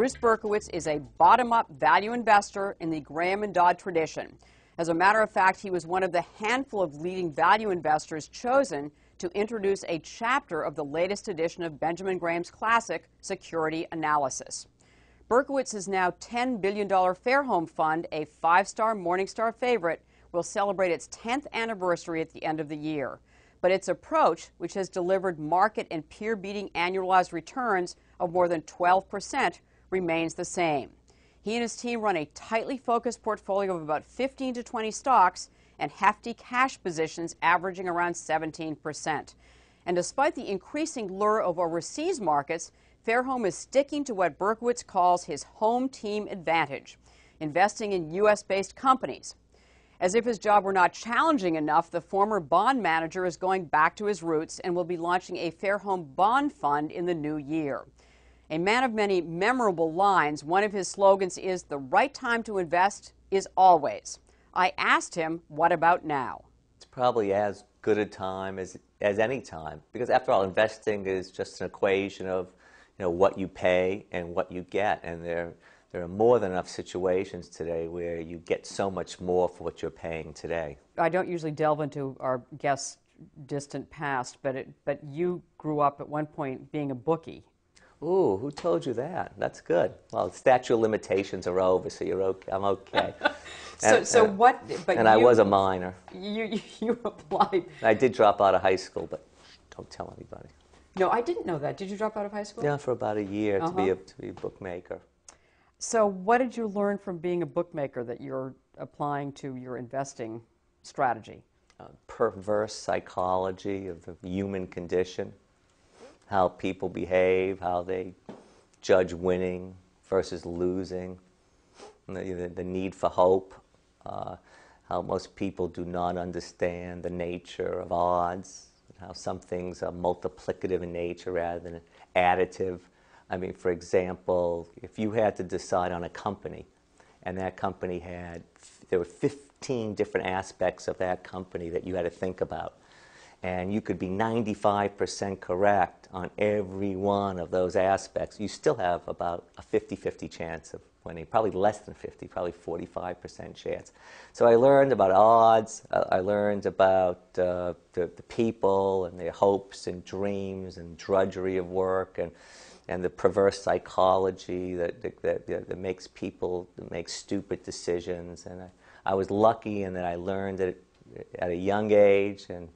Bruce Berkowitz is a bottom-up value investor in the Graham and Dodd tradition. As a matter of fact, he was one of the handful of leading value investors chosen to introduce a chapter of the latest edition of Benjamin Graham's classic, Security Analysis. Berkowitz's now $10 billion Fairhome Fund, a five-star Morningstar favorite, will celebrate its 10th anniversary at the end of the year. But its approach, which has delivered market and peer-beating annualized returns of more than 12%, remains the same. He and his team run a tightly focused portfolio of about 15 to 20 stocks and hefty cash positions averaging around 17%. And despite the increasing lure of overseas markets, Fairhome is sticking to what Berkowitz calls his home team advantage, investing in U.S.-based companies. As if his job were not challenging enough, the former bond manager is going back to his roots and will be launching a Fairhome bond fund in the new year. A man of many memorable lines, one of his slogans is, "The right time to invest is always." I asked him, what about now? It's probably as good a time as any time, because after all, investing is just an equation of what you pay and what you get, and there are more than enough situations today where you get so much more for what you're paying today. I don't usually delve into our guest's distant past, but you grew up at one point being a bookie. Ooh, who told you that? That's good. Well, the statute of limitations are over, so you're okay. I'm okay. But I was a minor. You applied. I did drop out of high school, but don't tell anybody. No, I didn't know that. Did you drop out of high school? Yeah, for about a year to be a bookmaker. So what did you learn from being a bookmaker that you're applying to your investing strategy? Perverse psychology of the human condition, how people behave, how they judge winning versus losing, the need for hope, how most people do not understand the nature of odds, how some things are multiplicative in nature rather than additive. I mean, for example, if you had to decide on a company, and that company there were 15 different aspects of that company that you had to think about, and you could be 95% correct on every one of those aspects, you still have about a 50-50 chance of winning, probably less than 50, probably 45% chance. So I learned about odds, I learned about the people and their hopes and dreams and drudgery of work, and the perverse psychology that makes people make stupid decisions. And I was lucky in that I learned it at a young age, and